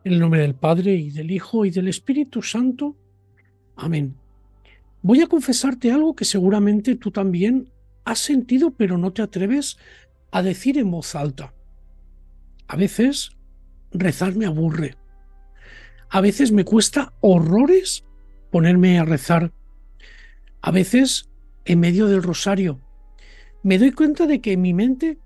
En el nombre del Padre, y del Hijo, y del Espíritu Santo. Amén. Voy a confesarte algo que seguramente tú también has sentido, pero no te atreves a decir en voz alta. A veces rezar me aburre. A veces me cuesta horrores ponerme a rezar. A veces, en medio del rosario, me doy cuenta de que mi mente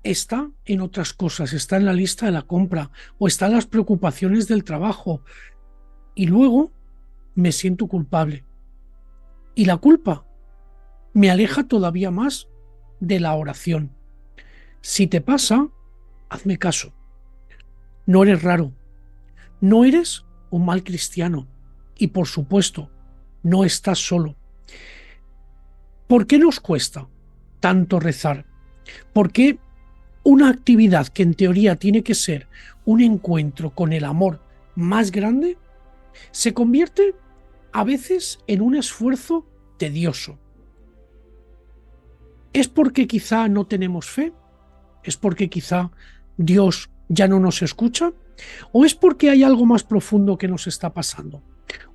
está en otras cosas, está en la lista de la compra o está en las preocupaciones del trabajo. Y luego me siento culpable. Y la culpa me aleja todavía más de la oración. Si te pasa, hazme caso. No eres raro, no eres un mal cristiano y, por supuesto, no estás solo. ¿Por qué nos cuesta tanto rezar? ¿Por qué una actividad que en teoría tiene que ser un encuentro con el amor más grande se convierte a veces en un esfuerzo tedioso? ¿Es porque quizá no tenemos fe? ¿Es porque quizá Dios ya no nos escucha? ¿O es porque hay algo más profundo que nos está pasando?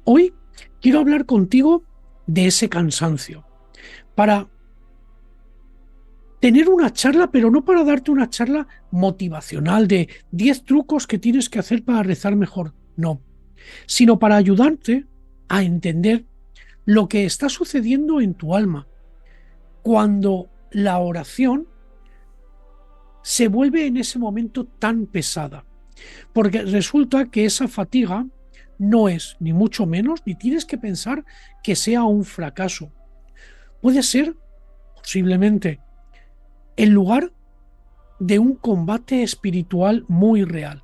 Hoy quiero hablar contigo de ese cansancio, para tener una charla, pero no para darte una charla motivacional de 10 trucos que tienes que hacer para rezar mejor, no, sino para ayudarte a entender lo que está sucediendo en tu alma cuando la oración se vuelve en ese momento tan pesada. Porque resulta que esa fatiga no es ni mucho menos, ni tienes que pensar que sea un fracaso. Puede ser, posiblemente, el lugar de un combate espiritual muy real.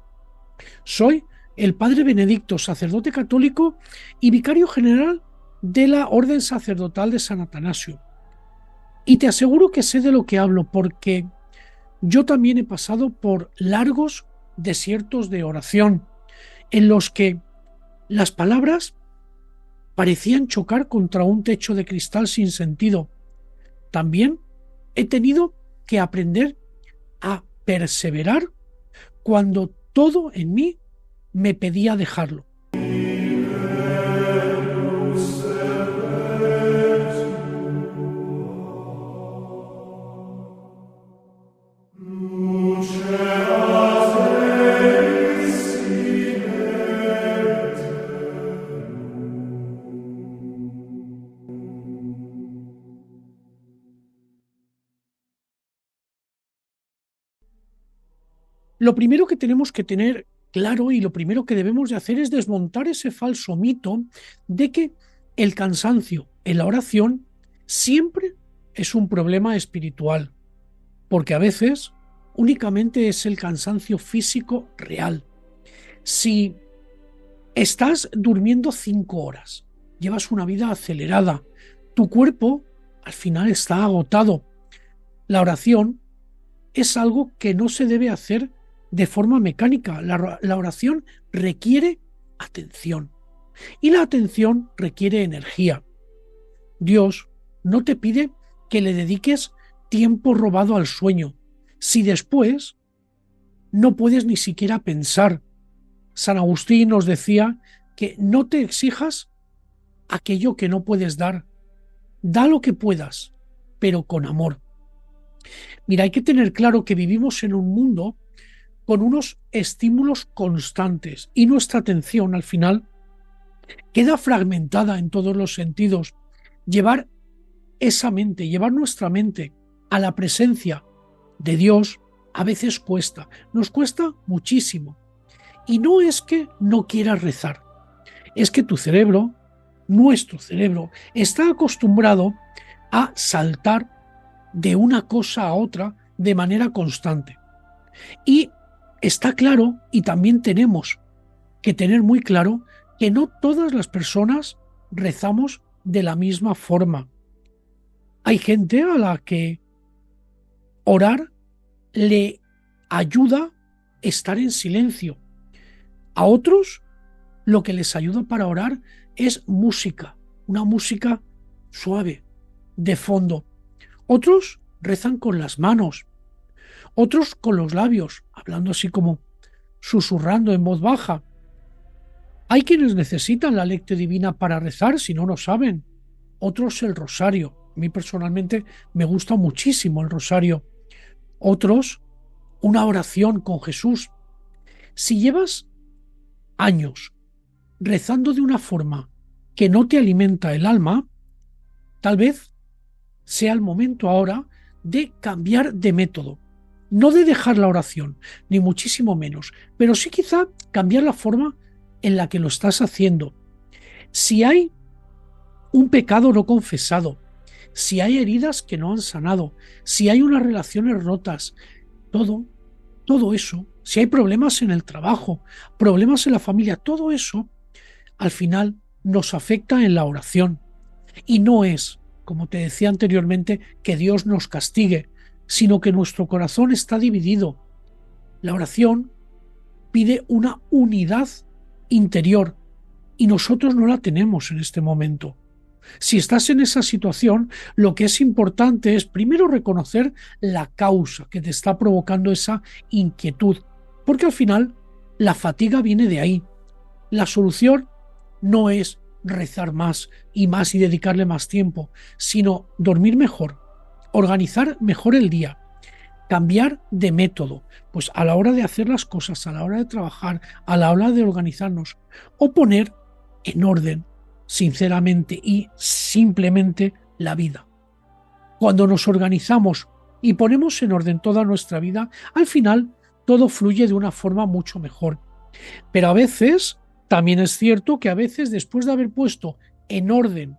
Soy el padre Benedicto, sacerdote católico y vicario general de la Orden Sacerdotal de San Atanasio. Y te aseguro que sé de lo que hablo porque yo también he pasado por largos desiertos de oración en los que las palabras parecían chocar contra un techo de cristal sin sentido. También he tenido que aprender a perseverar cuando todo en mí me pedía dejarlo. Lo primero que tenemos que tener claro y lo primero que debemos de hacer es desmontar ese falso mito de que el cansancio en la oración siempre es un problema espiritual, porque a veces únicamente es el cansancio físico real. Si estás durmiendo 5 horas, llevas una vida acelerada, tu cuerpo al final está agotado. La oración es algo que no se debe hacer de forma mecánica. La oración requiere atención y la atención requiere energía. Dios no te pide que le dediques tiempo robado al sueño, si después no puedes ni siquiera pensar. San Agustín nos decía que no te exijas aquello que no puedes dar. Da lo que puedas, pero con amor. Mira, hay que tener claro que vivimos en un mundo con unos estímulos constantes y nuestra atención al final queda fragmentada en todos los sentidos. Llevar esa mente, llevar nuestra mente a la presencia de Dios a veces cuesta, nos cuesta muchísimo. Y no es que no quieras rezar, es que tu cerebro, nuestro cerebro, está acostumbrado a saltar de una cosa a otra de manera constante. Y está claro, y también tenemos que tener muy claro, que no todas las personas rezamos de la misma forma. Hay gente a la que orar le ayuda estar en silencio. A otros lo que les ayuda para orar es música, una música suave, de fondo. Otros rezan con las manos, otros con los labios, hablando así como susurrando en voz baja. Hay quienes necesitan la lectio divina para rezar, si no, no saben. Otros el rosario. A mí personalmente me gusta muchísimo el rosario. Otros una oración con Jesús. Si llevas años rezando de una forma que no te alimenta el alma, tal vez sea el momento ahora de cambiar de método. No de dejar la oración, ni muchísimo menos, pero sí quizá cambiar la forma en la que lo estás haciendo. Si hay un pecado no confesado, si hay heridas que no han sanado, si hay unas relaciones rotas, todo eso, si hay problemas en el trabajo, problemas en la familia, todo eso al final nos afecta en la oración. Y no es, como te decía anteriormente, que Dios nos castigue, sino que nuestro corazón está dividido. La oración pide una unidad interior y nosotros no la tenemos en este momento. Si estás en esa situación, lo que es importante es primero reconocer la causa que te está provocando esa inquietud, porque al final la fatiga viene de ahí. La solución no es rezar más y dedicarle más tiempo, sino dormir mejor, organizar mejor el día, cambiar de método, pues a la hora de hacer las cosas, a la hora de trabajar, a la hora de organizarnos, o poner en orden, sinceramente y simplemente, la vida. Cuando nos organizamos y ponemos en orden toda nuestra vida, al final todo fluye de una forma mucho mejor. Pero a veces, también es cierto que a veces después de haber puesto en orden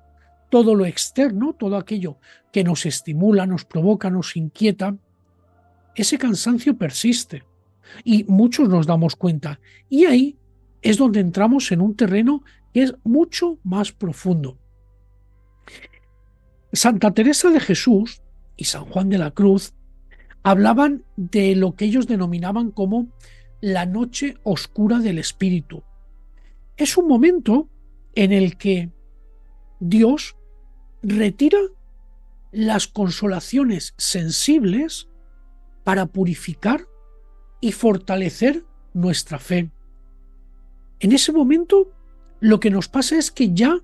todo lo externo, todo aquello que nos estimula, nos provoca, nos inquieta, ese cansancio persiste y muchos nos damos cuenta. Y ahí es donde entramos en un terreno que es mucho más profundo. Santa Teresa de Jesús y San Juan de la Cruz hablaban de lo que ellos denominaban como la noche oscura del espíritu. Es un momento en el que Dios retira las consolaciones sensibles para purificar y fortalecer nuestra fe. En ese momento lo que nos pasa es que ya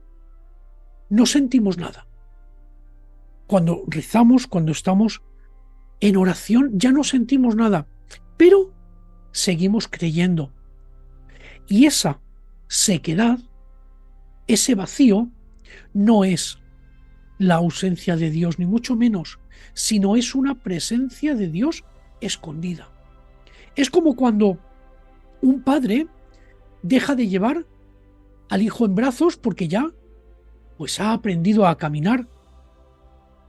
no sentimos nada. Cuando rezamos, cuando estamos en oración, ya no sentimos nada, pero seguimos creyendo. Y esa sequedad, ese vacío, no es la ausencia de Dios, ni mucho menos, sino es una presencia de Dios escondida. Es como cuando un padre deja de llevar al hijo en brazos porque ya pues ha aprendido a caminar.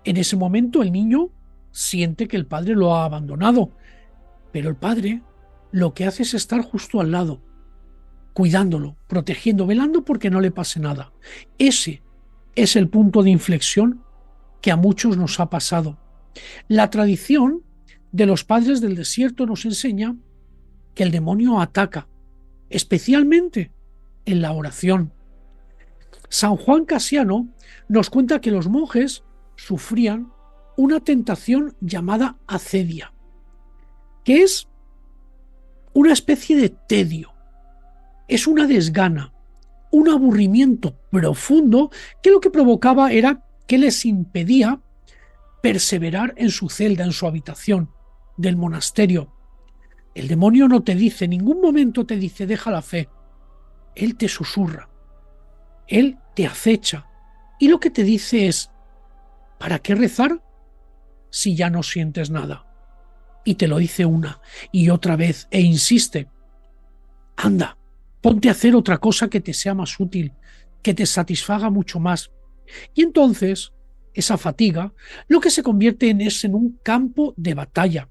En ese momento el niño siente que el padre lo ha abandonado, pero el padre lo que hace es estar justo al lado, cuidándolo, protegiendo, velando porque no le pase nada. Ese es el punto de inflexión que a muchos nos ha pasado. La tradición de los padres del desierto nos enseña que el demonio ataca, especialmente en la oración. San Juan Casiano nos cuenta que los monjes sufrían una tentación llamada acedia, que es una especie de tedio, es una desgana, un aburrimiento profundo que lo que provocaba era que les impedía perseverar en su celda, en su habitación del monasterio. El demonio no te dice, en ningún momento te dice deja la fe, él te susurra, él te acecha y lo que te dice es ¿para qué rezar si ya no sientes nada? Y te lo dice una y otra vez e insiste, anda, ponte a hacer otra cosa que te sea más útil, que te satisfaga mucho más. Y entonces, esa fatiga, lo que se convierte es en un campo de batalla.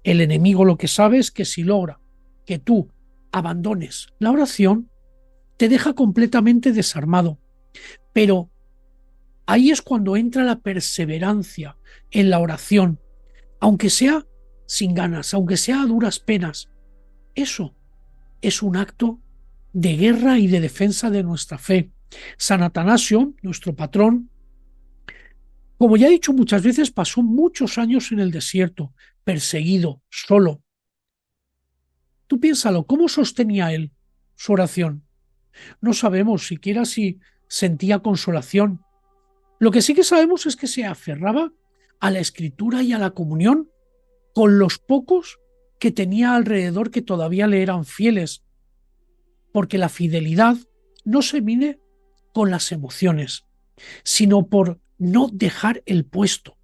El enemigo lo que sabe es que si logra que tú abandones la oración, te deja completamente desarmado. Pero ahí es cuando entra la perseverancia en la oración, aunque sea sin ganas, aunque sea a duras penas. Eso es un acto de guerra y de defensa de nuestra fe. San Atanasio, nuestro patrón, como ya he dicho muchas veces, pasó muchos años en el desierto, perseguido, solo. Tú piénsalo, ¿cómo sostenía él su oración? No sabemos siquiera si sentía consolación. Lo que sí que sabemos es que se aferraba a la escritura y a la comunión con los pocos que tenía alrededor que todavía le eran fieles, porque la fidelidad no se mide con las emociones, sino por no dejar el puesto,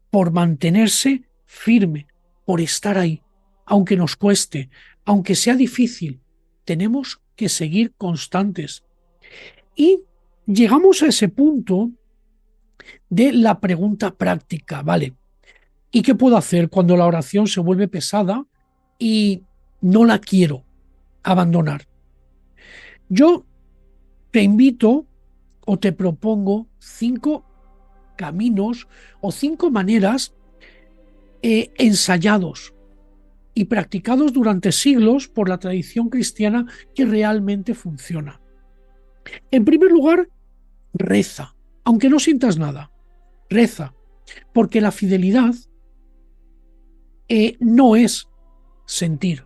por mantenerse firme, por estar ahí, aunque nos cueste, aunque sea difícil, tenemos que seguir constantes. Y llegamos a ese punto de la pregunta práctica, ¿vale? ¿Y qué puedo hacer cuando la oración se vuelve pesada y no la quiero abandonar? Yo te invito o te propongo 5 caminos o 5 maneras ensayados y practicados durante siglos por la tradición cristiana que realmente funciona. En primer lugar, reza, aunque no sientas nada, reza, porque la fidelidad no es sentir,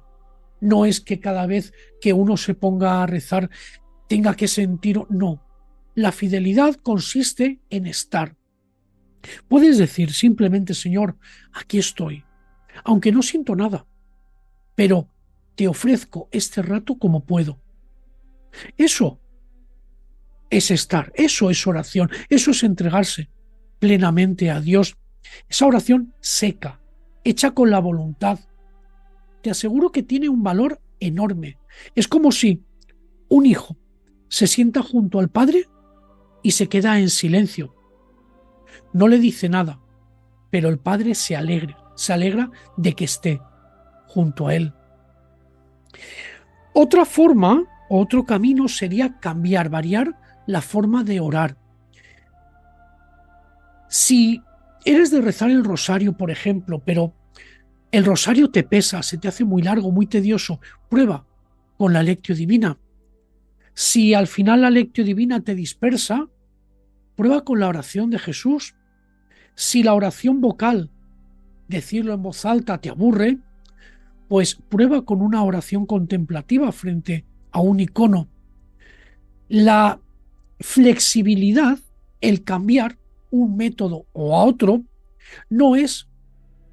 no es que cada vez que uno se ponga a rezar tenga que sentir, no. La fidelidad consiste en estar. Puedes decir simplemente, Señor, aquí estoy, aunque no siento nada, pero te ofrezco este rato como puedo. Eso es estar, eso es oración, eso es entregarse plenamente a Dios. Esa oración seca, hecha con la voluntad, te aseguro que tiene un valor enorme. Es como si un hijo se sienta junto al padre y se queda en silencio. No le dice nada, pero el padre se alegra de que esté junto a él. Otra forma, otro camino sería cambiar, variar la forma de orar. Si eres de rezar el rosario, por ejemplo, pero el rosario te pesa, se te hace muy largo, muy tedioso, prueba con la Lectio Divina. Si al final la Lectio Divina te dispersa, prueba con la oración de Jesús. Si la oración vocal, decirlo en voz alta, te aburre, pues prueba con una oración contemplativa frente a un icono. La flexibilidad, el cambiar un método o a otro, no es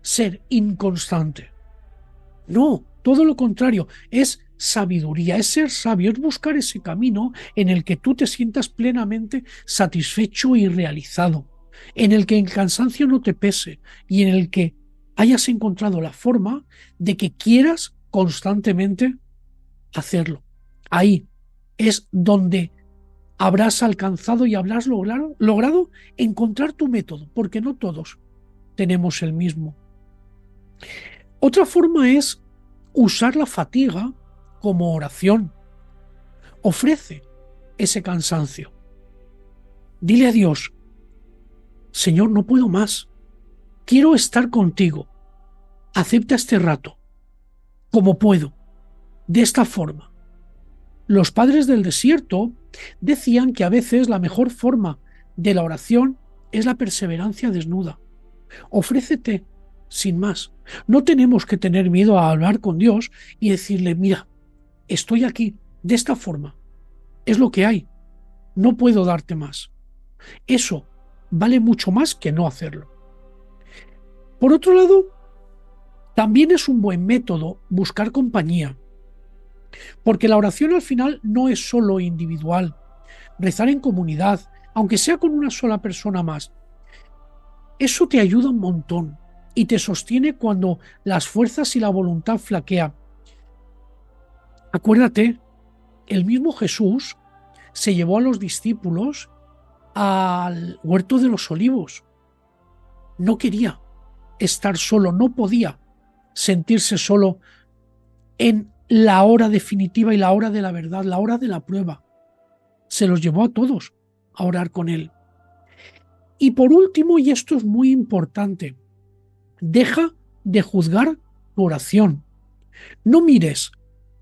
ser inconstante. No, todo lo contrario, es sabiduría, es ser sabio, es buscar ese camino en el que tú te sientas plenamente satisfecho y realizado, en el que el cansancio no te pese y en el que hayas encontrado la forma de que quieras constantemente hacerlo. Ahí es donde habrás alcanzado y habrás logrado encontrar tu método, porque no todos tenemos el mismo. Otra forma es usar la fatiga como oración. Ofrece ese cansancio. Dile a Dios, Señor, no puedo más. Quiero estar contigo. Acepta este rato, como puedo, de esta forma. Los padres del desierto decían que a veces la mejor forma de la oración es la perseverancia desnuda. Ofrécete sin más. No tenemos que tener miedo a hablar con Dios y decirle, mira, estoy aquí de esta forma. Es lo que hay. No puedo darte más. Eso vale mucho más que no hacerlo. Por otro lado, también es un buen método buscar compañía, porque la oración al final no es solo individual. Rezar en comunidad, aunque sea con una sola persona más, eso te ayuda un montón y te sostiene cuando las fuerzas y la voluntad flaquean. Acuérdate, el mismo Jesús se llevó a los discípulos al huerto de los olivos. No quería estar solo, no podía sentirse solo en la hora definitiva y la hora de la verdad, la hora de la prueba. Se los llevó a todos a orar con él. Y por último, y esto es muy importante, deja de juzgar tu oración. No mires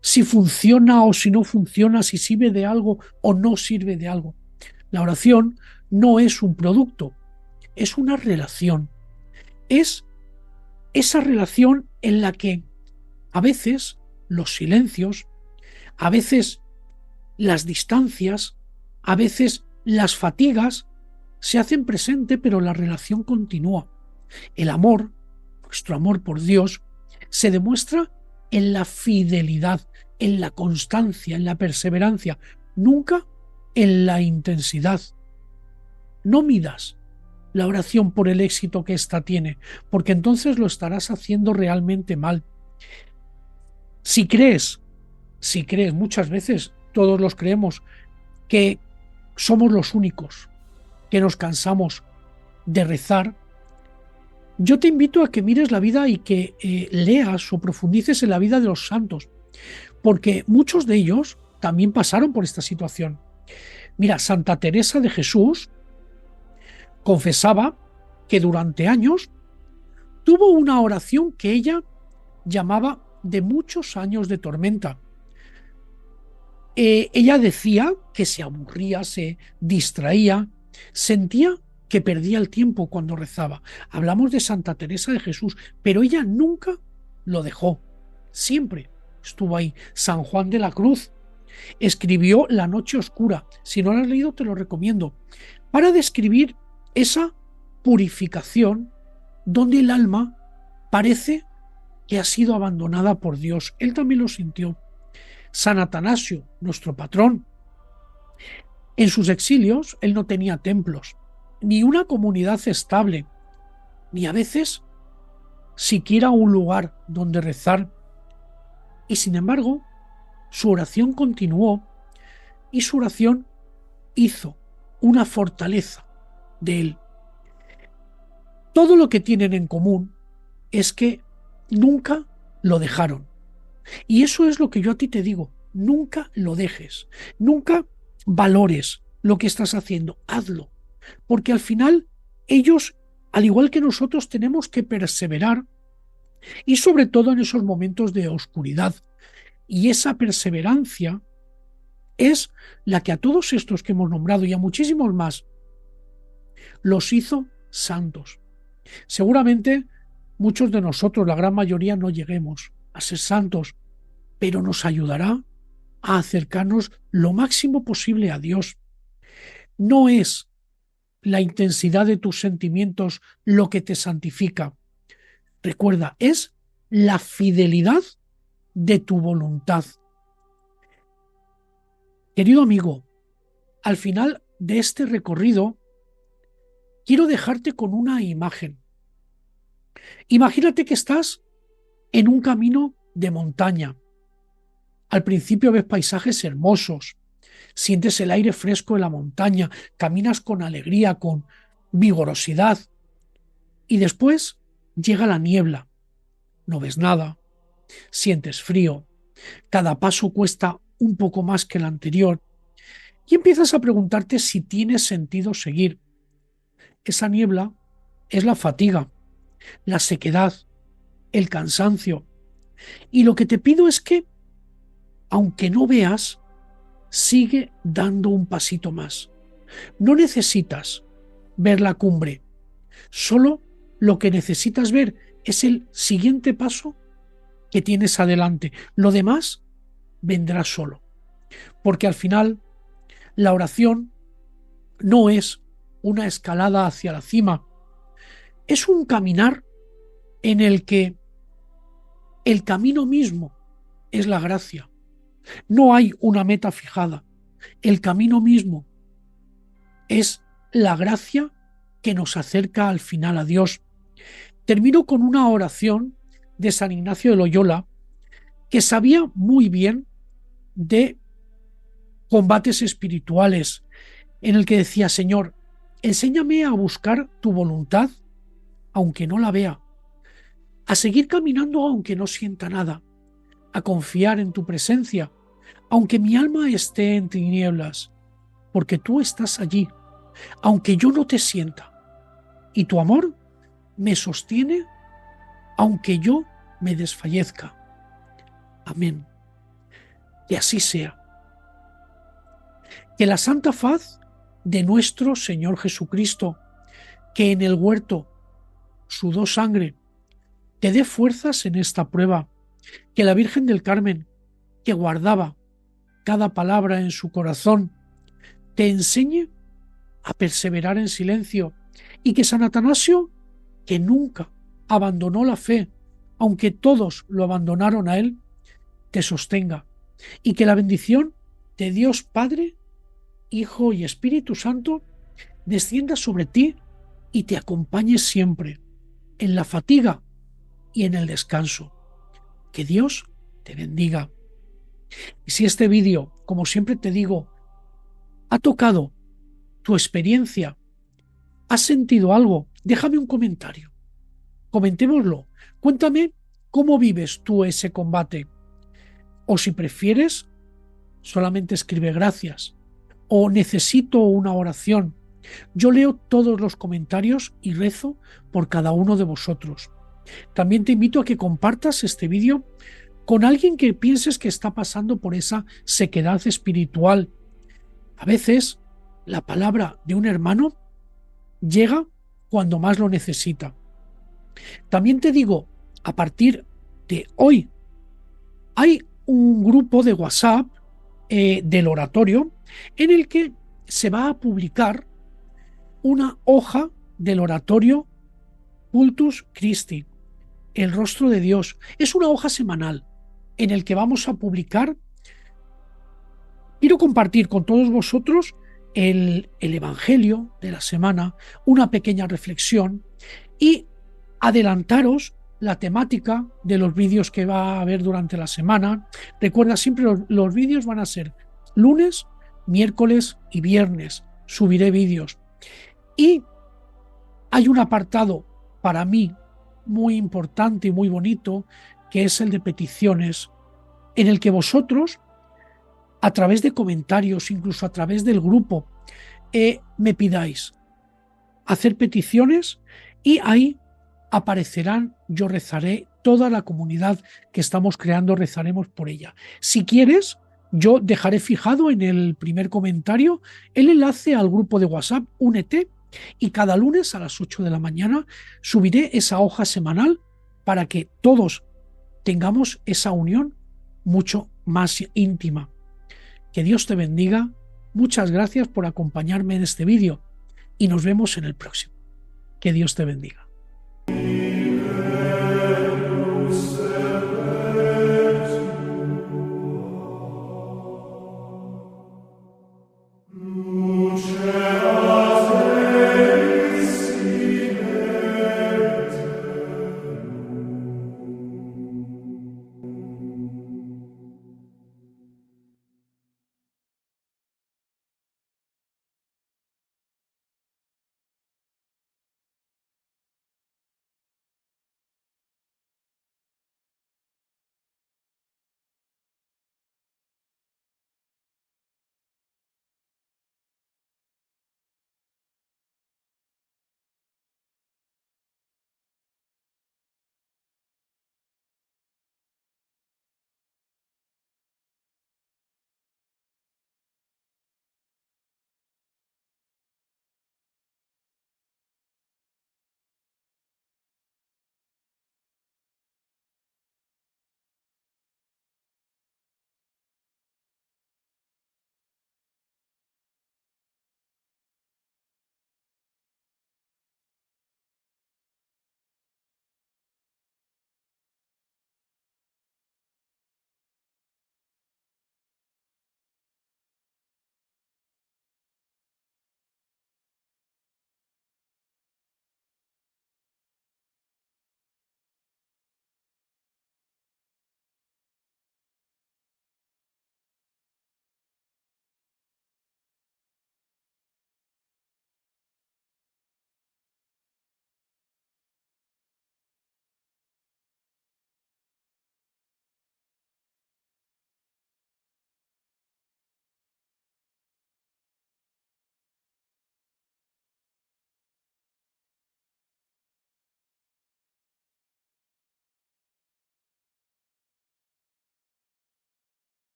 si funciona o si no funciona, si sirve de algo o no sirve de algo. La oración no es un producto, es una relación. Es esa relación en la que a veces los silencios, a veces las distancias, a veces las fatigas se hacen presente, pero la relación continúa. El amor, nuestro amor por Dios, se demuestra en la fidelidad, en la constancia, en la perseverancia, nunca en la intensidad. No midas la oración por el éxito que ésta tiene, porque entonces lo estarás haciendo realmente mal. Si crees, muchas veces todos los creemos, que somos los únicos que nos cansamos de rezar, yo te invito a que mires la vida y que leas o profundices en la vida de los santos, porque muchos de ellos también pasaron por esta situación. Mira, Santa Teresa de Jesús confesaba que durante años tuvo una oración que ella llamaba de muchos años de tormenta. Ella decía que se aburría, se distraía, sentía que perdía el tiempo cuando rezaba. Hablamos de Santa Teresa de Jesús, pero ella nunca lo dejó. Siempre estuvo ahí. San Juan de la Cruz escribió La noche oscura. Si no lo has leído, te lo recomiendo. Para describir esa purificación donde el alma parece que ha sido abandonada por Dios. Él también lo sintió. San Atanasio, nuestro patrón, en sus exilios él no tenía templos, ni una comunidad estable, ni a veces siquiera un lugar donde rezar. Y sin embargo, su oración continuó y su oración hizo una fortaleza de él. Todo lo que tienen en común es que nunca lo dejaron. Y eso es lo que yo a ti te digo, nunca lo dejes, nunca valores lo que estás haciendo, hazlo, porque al final ellos, al igual que nosotros, tenemos que perseverar y sobre todo en esos momentos de oscuridad. Y esa perseverancia es la que a todos estos que hemos nombrado y a muchísimos más los hizo santos. Seguramente muchos de nosotros, la gran mayoría, no lleguemos a ser santos, pero nos ayudará a acercarnos lo máximo posible a Dios. No es la intensidad de tus sentimientos lo que te santifica. Recuerda, es la fidelidad de tu voluntad. Querido amigo, al final de este recorrido, quiero dejarte con una imagen. Imagínate que estás en un camino de montaña. Al principio ves paisajes hermosos, sientes el aire fresco de la montaña, caminas con alegría, con vigorosidad. Y después llega la niebla, no ves nada, sientes frío, cada paso cuesta un poco más que el anterior y empiezas a preguntarte si tiene sentido seguir. Esa niebla es la fatiga, la sequedad, el cansancio. Y lo que te pido es que, aunque no veas, sigue dando un pasito más. No necesitas ver la cumbre, solo lo que necesitas ver es el siguiente paso que tienes adelante. Lo demás vendrá solo, porque al final la oración no es una escalada hacia la cima, es un caminar en el que el camino mismo es la gracia. No hay una meta fijada. El camino mismo es la gracia que nos acerca al final a Dios. Termino con una oración de San Ignacio de Loyola, que sabía muy bien de combates espirituales, en el que decía: Señor, enséñame a buscar tu voluntad aunque no la vea, a seguir caminando aunque no sienta nada, a confiar en tu presencia aunque mi alma esté en tinieblas, porque tú estás allí, aunque yo no te sienta, y tu amor me sostiene aunque yo me desfallezca. Amén. Que así sea. Que la santa faz de nuestro Señor Jesucristo, que en el huerto sudó sangre, te dé fuerzas en esta prueba Que la Virgen del Carmen, que guardaba cada palabra en su corazón, te enseñe a perseverar en silencio, y que San Atanasio, que nunca abandonó la fe, aunque todos lo abandonaron a él, te sostenga, y que la bendición de Dios Padre, Hijo y Espíritu Santo descienda sobre ti y te acompañe siempre, en la fatiga y en el descanso. Que Dios te bendiga. Y si este vídeo, como siempre te digo, ha tocado tu experiencia, has sentido algo, déjame un comentario. Comentémoslo. Cuéntame cómo vives tú ese combate. O si prefieres, solamente escribe gracias. O necesito una oración. Yo leo todos los comentarios y rezo por cada uno de vosotros. También te invito a que compartas este vídeo con alguien que pienses que está pasando por esa sequedad espiritual. A veces, la palabra de un hermano llega cuando más lo necesita. También te digo, a partir de hoy, hay un grupo de WhatsApp del oratorio en el que se va a publicar una hoja del oratorio Cultus Christi, el rostro de Dios. Es una hoja semanal en el que vamos a publicar. Quiero compartir con todos vosotros el Evangelio de la semana, una pequeña reflexión y adelantaros la temática de los vídeos que va a haber durante la semana. Recuerda, siempre los vídeos van a ser lunes, miércoles y viernes. Subiré vídeos. Y hay un apartado para mí muy importante y muy bonito, que es el de peticiones, en el que vosotros, a través de comentarios, incluso a través del grupo, me pidáis hacer peticiones, y ahí aparecerán, yo rezaré, toda la comunidad que estamos creando, rezaremos por ella. Si quieres, yo dejaré fijado en el primer comentario el enlace al grupo de WhatsApp, únete, y cada lunes a las 8 de la mañana subiré esa hoja semanal para que todos tengamos esa unión mucho más íntima. Que Dios te bendiga. Muchas gracias por acompañarme en este vídeo y nos vemos en el próximo. Que Dios te bendiga.